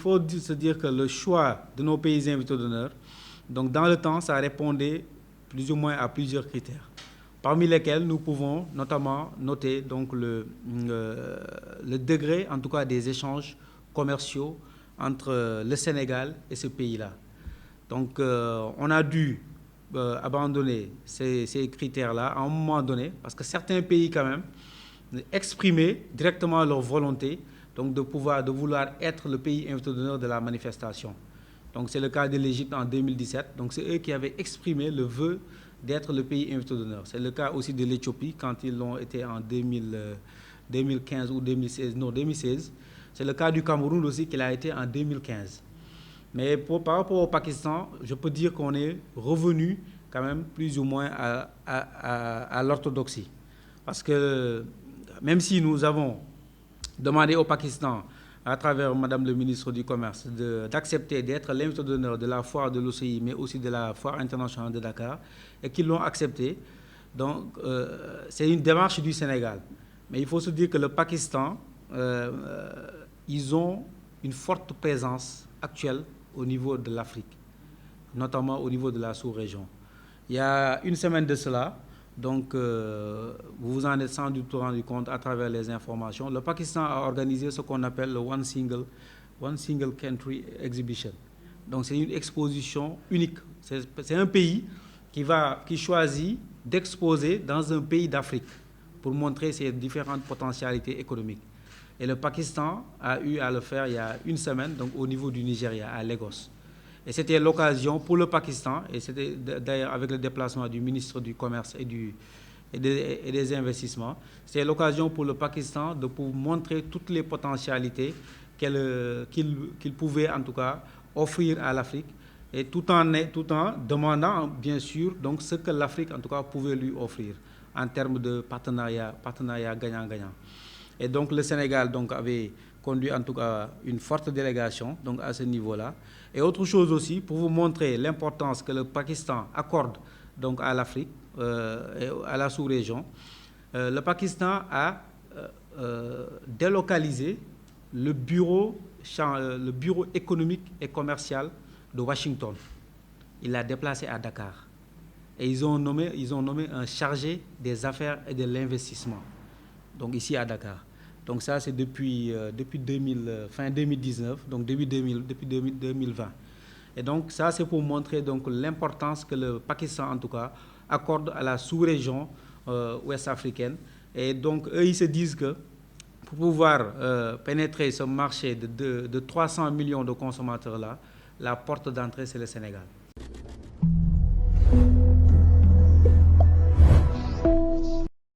faut se dire que le choix de nos pays invités d'honneur, donc dans le temps, ça répondait plus ou moins à plusieurs critères, parmi lesquels nous pouvons notamment noter donc le degré, en tout cas, des échanges commerciaux entre le Sénégal et ce pays-là. Donc, on a dû abandonner ces critères-là à un moment donné, parce que certains pays, quand même, exprimaient directement leur volonté donc de vouloir être le pays invité d'honneur de la manifestation. Donc, c'est le cas de l'Égypte en 2017. Donc, c'est eux qui avaient exprimé le vœu d'être le pays invité d'honneur. C'est le cas aussi de l'Éthiopie quand ils l'ont été en 2015 ou 2016. Non, 2016. C'est le cas du Cameroun aussi qu'il a été en 2015. Mais par rapport au Pakistan, je peux dire qu'on est revenu quand même plus ou moins à l'orthodoxie. Parce que même si nous avons demandé au Pakistan, à travers Madame le ministre du Commerce, d'accepter d'être l'invité d'honneur de la foire de l'OCI, mais aussi de la foire internationale de Dakar, et qu'ils l'ont accepté. Donc, c'est une démarche du Sénégal. Mais il faut se dire que le Pakistan, ils ont une forte présence actuelle au niveau de l'Afrique, notamment au niveau de la sous-région. Il y a une semaine de cela, donc vous vous en êtes sans doute rendu compte à travers les informations, le Pakistan a organisé ce qu'on appelle le One Single Country Exhibition. Donc c'est une exposition unique. C'est un pays qui choisit d'exposer dans un pays d'Afrique pour montrer ses différentes potentialités économiques. Et le Pakistan a eu à le faire il y a une semaine, donc au niveau du Nigeria, à Lagos. Et c'était l'occasion pour le Pakistan, et c'était d'ailleurs avec le déplacement du ministre du Commerce et des Investissements, c'était l'occasion pour le Pakistan de pouvoir montrer toutes les potentialités qu'il pouvait en tout cas offrir à l'Afrique, et tout en demandant bien sûr donc ce que l'Afrique en tout cas pouvait lui offrir en termes de partenariat gagnant-gagnant. Et donc le Sénégal donc, avait conduit en tout cas une forte délégation donc, à ce niveau-là. Et autre chose aussi, pour vous montrer l'importance que le Pakistan accorde donc, à l'Afrique, et à la sous-région, le Pakistan a délocalisé le bureau économique et commercial de Washington. Il l'a déplacé à Dakar. Et ils ont nommé un chargé des affaires et de l'investissement, donc ici à Dakar. Donc ça, c'est depuis fin 2019, donc depuis 2020. Et donc ça, c'est pour montrer donc l'importance que le Pakistan, en tout cas, accorde à la sous-région ouest africaine. Et donc, eux, ils se disent que pour pouvoir pénétrer ce marché de 300 millions de consommateurs-là, la porte d'entrée, c'est le Sénégal.